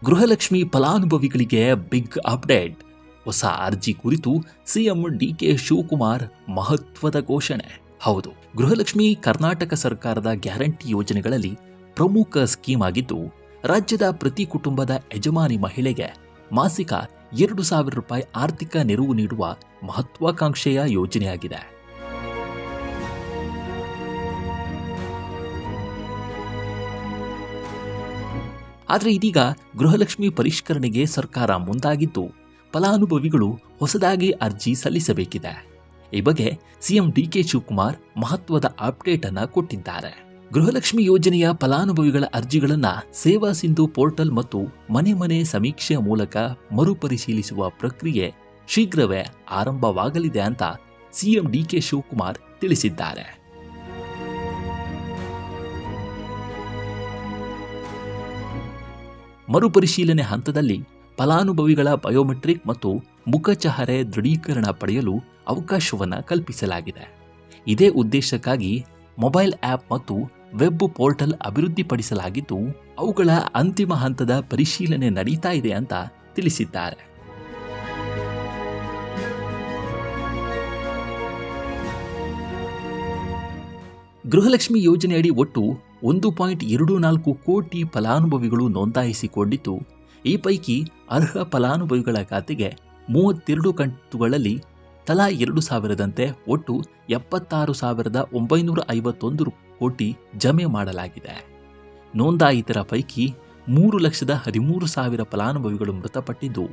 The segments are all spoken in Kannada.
ಗೃಹಲಕ್ಷ್ಮಿ ಫಲಾನುಭವಿಗಳಿಗೆ ಬಿಗ್ ಅಪ್ಡೇಟ್. ಹೊಸ ಅರ್ಜಿ ಕುರಿತು ಸಿಎಂ ಡಿಕೆ ಶಿವಕುಮಾರ್ ಮಹತ್ವದ ಘೋಷಣೆ. ಹೌದು, ಗೃಹಲಕ್ಷ್ಮಿ ಕರ್ನಾಟಕ ಸರ್ಕಾರದ ಗ್ಯಾರಂಟಿ ಯೋಜನೆಗಳಲ್ಲಿ ಪ್ರಮುಖ ಸ್ಕೀಮ್ ಆಗಿದ್ದು, ರಾಜ್ಯದ ಪ್ರತಿ ಕುಟುಂಬದ ಯಜಮಾನಿ ಮಹಿಳೆಗೆ ಮಾಸಿಕ 2,000 ರೂಪಾಯಿ ಆರ್ಥಿಕ ನೆರವು ನೀಡುವ ಮಹತ್ವಾಕಾಂಕ್ಷೆಯ ಯೋಜನೆಯಾಗಿದೆ. ಆದರೆ ಇದೀಗ ಗೃಹಲಕ್ಷ್ಮಿ ಪರಿಷ್ಕರಣೆಗೆ ಸರ್ಕಾರ ಮುಂದಾಗಿದ್ದು, ಫಲಾನುಭವಿಗಳು ಹೊಸದಾಗಿ ಅರ್ಜಿ ಸಲ್ಲಿಸಬೇಕಿದೆ. ಈ ಬಗ್ಗೆ ಸಿಎಂ ಡಿಕೆ ಶಿವಕುಮಾರ್ ಮಹತ್ವದ ಅಪ್ಡೇಟ್ ಅನ್ನು ಕೊಟ್ಟಿದ್ದಾರೆ. ಗೃಹಲಕ್ಷ್ಮಿ ಯೋಜನೆಯ ಫಲಾನುಭವಿಗಳ ಅರ್ಜಿಗಳನ್ನು ಸೇವಾ ಸಿಂಧು ಪೋರ್ಟಲ್ ಮತ್ತು ಮನೆ ಮನೆ ಸಮೀಕ್ಷೆಯ ಮೂಲಕ ಮರುಪರಿಶೀಲಿಸುವ ಪ್ರಕ್ರಿಯೆ ಶೀಘ್ರವೇ ಆರಂಭವಾಗಲಿದೆ ಅಂತ ಸಿಎಂ ಡಿಕೆ ಶಿವಕುಮಾರ್ ತಿಳಿಸಿದ್ದಾರೆ. ಮರುಪರಿಶೀಲನೆ ಹಂತದಲ್ಲಿ ಫಲಾನುಭವಿಗಳ ಬಯೋಮೆಟ್ರಿಕ್ ಮತ್ತು ಮುಖಚಹರೆ ದೃಢೀಕರಣ ಪಡೆಯಲು ಅವಕಾಶವನ್ನು ಕಲ್ಪಿಸಲಾಗಿದೆ. ಇದೇ ಉದ್ದೇಶಕ್ಕಾಗಿ ಮೊಬೈಲ್ ಆ್ಯಪ್ ಮತ್ತು ವೆಬ್ ಪೋರ್ಟಲ್ ಅಭಿವೃದ್ಧಿಪಡಿಸಲಾಗಿದ್ದು, ಅವುಗಳ ಅಂತಿಮ ಹಂತದ ಪರಿಶೀಲನೆ ನಡೀತಾ ಇದೆ ಅಂತ ತಿಳಿಸಿದ್ದಾರೆ. ಗೃಹಲಕ್ಷ್ಮಿ ಯೋಜನೆಯಡಿ ಒಟ್ಟು 1.24 ಕೋಟಿ ಫಲಾನುಭವಿಗಳು ನೋಂದಾಯಿಸಿಕೊಂಡಿದ್ದು, ಈ ಪೈಕಿ ಅರ್ಹ ಫಲಾನುಭವಿಗಳ ಖಾತೆಗೆ 32 ಕಂತುಗಳಲ್ಲಿ ತಲಾ 2,000ದಂತೆ ಒಟ್ಟು 76,951 ಕೋಟಿ ಜಮೆ ಮಾಡಲಾಗಿದೆ. ನೋಂದಾಯಿತರ ಪೈಕಿ 3,13,000 ಫಲಾನುಭವಿಗಳು ಮೃತಪಟ್ಟಿದ್ದು,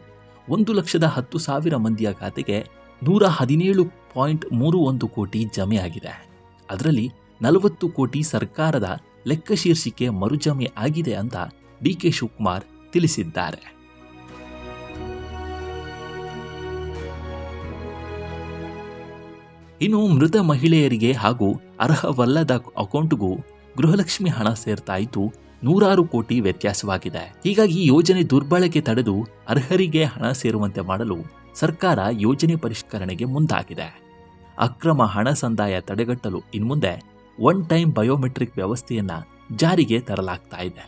1,10,000 ಮಂದಿಯ ಖಾತೆಗೆ 117.31 ಕೋಟಿ ಜಮೆಯಾಗಿದೆ. ಅದರಲ್ಲಿ 40 ಕೋಟಿ ಸರ್ಕಾರದ ಲೆಕ್ಕಶೀರ್ಷಿಕೆ ಮರುಜಮೆ ಆಗಿದೆ ಅಂತ ಡಿಕೆ ಶಿವಕುಮಾರ್ ತಿಳಿಸಿದ್ದಾರೆ. ಇನ್ನು ಮೃತ ಮಹಿಳೆಯರಿಗೆ ಹಾಗೂ ಅರ್ಹವಲ್ಲದ ಅಕೌಂಟ್ಗೂ ಗೃಹಲಕ್ಷ್ಮಿ ಹಣ ಸೇರ್ತಾ ಇದ್ದು, 100 ಕೋಟಿ ವ್ಯತ್ಯಾಸವಾಗಿದೆ. ಹೀಗಾಗಿ ಯೋಜನೆ ದುರ್ಬಳಕೆ ತಡೆದು ಅರ್ಹರಿಗೆ ಹಣ ಸೇರುವಂತೆ ಮಾಡಲು ಸರ್ಕಾರ ಯೋಜನೆ ಪರಿಷ್ಕರಣೆಗೆ ಮುಂದಾಗಿದೆ. ಅಕ್ರಮ ಹಣ ಸಂದಾಯ ತಡೆಗಟ್ಟಲು ಇನ್ಮುಂದೆ ಒನ್ ಟೈಮ್ ಬಯೋಮೆಟ್ರಿಕ್ ವ್ಯವಸ್ಥೆಯನ್ನ ಜಾರಿಗೆ ತರಲಾಗ್ತಾ ಇದೆ.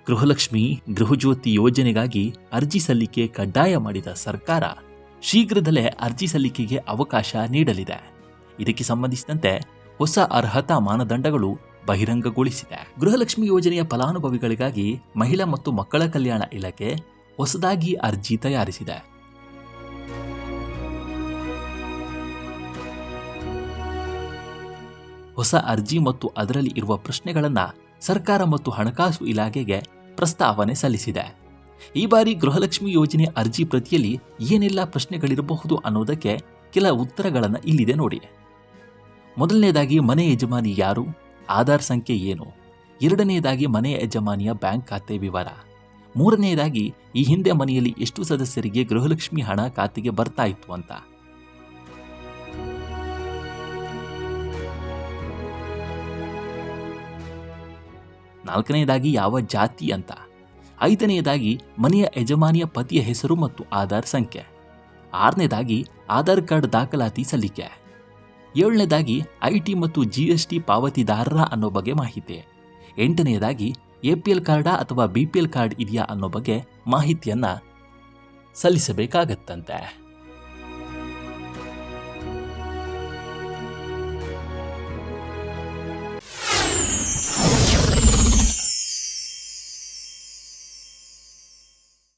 ಗೃಹಲಕ್ಷ್ಮಿ ಗೃಹಜ್ಯೋತಿ ಯೋಜನೆಗಾಗಿ ಅರ್ಜಿ ಸಲ್ಲಿಕೆ ಕಡ್ಡಾಯ ಮಾಡಿದ ಸರ್ಕಾರ ಶೀಘ್ರದಲ್ಲೇ ಅರ್ಜಿ ಸಲ್ಲಿಕೆಗೆ ಅವಕಾಶ ನೀಡಲಿದೆ. ಇದಕ್ಕೆ ಸಂಬಂಧಿಸಿದಂತೆ ಹೊಸ ಅರ್ಹತಾ ಮಾನದಂಡಗಳು ಬಹಿರಂಗಗೊಳಿಸಿದೆ. ಗೃಹಲಕ್ಷ್ಮಿ ಯೋಜನೆಯ ಫಲಾನುಭವಿಗಳಿಗಾಗಿ ಮಹಿಳಾ ಮತ್ತು ಮಕ್ಕಳ ಕಲ್ಯಾಣ ಇಲಾಖೆ ಹೊಸದಾಗಿ ಅರ್ಜಿ ತಯಾರಿಸಿದೆ. ಹೊಸ ಅರ್ಜಿ ಮತ್ತು ಅದರಲ್ಲಿ ಇರುವ ಪ್ರಶ್ನೆಗಳನ್ನು ಸರ್ಕಾರ ಮತ್ತು ಹಣಕಾಸು ಇಲಾಖೆಗೆ ಪ್ರಸ್ತಾವನೆ ಸಲ್ಲಿಸಿದೆ. ಈ ಬಾರಿ ಗೃಹಲಕ್ಷ್ಮಿ ಯೋಜನೆ ಅರ್ಜಿ ಪ್ರತಿಯಲ್ಲಿ ಏನೆಲ್ಲ ಪ್ರಶ್ನೆಗಳಿರಬಹುದು ಅನ್ನೋದಕ್ಕೆ ಕೆಲ ಉತ್ತರಗಳನ್ನು ಇಲ್ಲಿದೆ ನೋಡಿ. ಮೊದಲನೇದಾಗಿ ಮನೆ ಯಜಮಾನಿ ಯಾರು, ಆಧಾರ್ ಸಂಖ್ಯೆ ಏನು. ಎರಡನೆಯದಾಗಿ ಮನೆ ಯಜಮಾನಿಯ ಬ್ಯಾಂಕ್ ಖಾತೆ ವಿವರ. ಮೂರನೆಯದಾಗಿ ಈ ಹಿಂದೆ ಮನೆಯಲ್ಲಿ ಎಷ್ಟು ಸದಸ್ಯರಿಗೆ ಗೃಹಲಕ್ಷ್ಮಿ ಹಣ ಖಾತೆಗೆ ಬರ್ತಾ ಇತ್ತು ಅಂತ. ನಾಲ್ಕನೆಯದಾಗಿ ಯಾವ ಜಾತಿ ಅಂತ. ಐದನೆಯದಾಗಿ ಮನೆಯ ಯಜಮಾನಿಯ ಪತಿಯ ಹೆಸರು ಮತ್ತು ಆಧಾರ್ ಸಂಖ್ಯೆ. ಆರನೇದಾಗಿ ಆಧಾರ್ ಕಾರ್ಡ್ ದಾಖಲಾತಿ ಸಲ್ಲಿಕೆ. ಏಳನೇದಾಗಿ ಐಟಿ ಮತ್ತು GST ಪಾವತಿದಾರರ ಅನ್ನೋ ಬಗ್ಗೆ ಮಾಹಿತಿ. ಎಂಟನೆಯದಾಗಿ APL ಕಾರ್ಡಾ ಅಥವಾ BPL ಕಾರ್ಡ್ ಇದೆಯಾ ಅನ್ನೋ ಬಗ್ಗೆ ಮಾಹಿತಿಯನ್ನು ಸಲ್ಲಿಸಬೇಕಾಗತ್ತಂತೆ.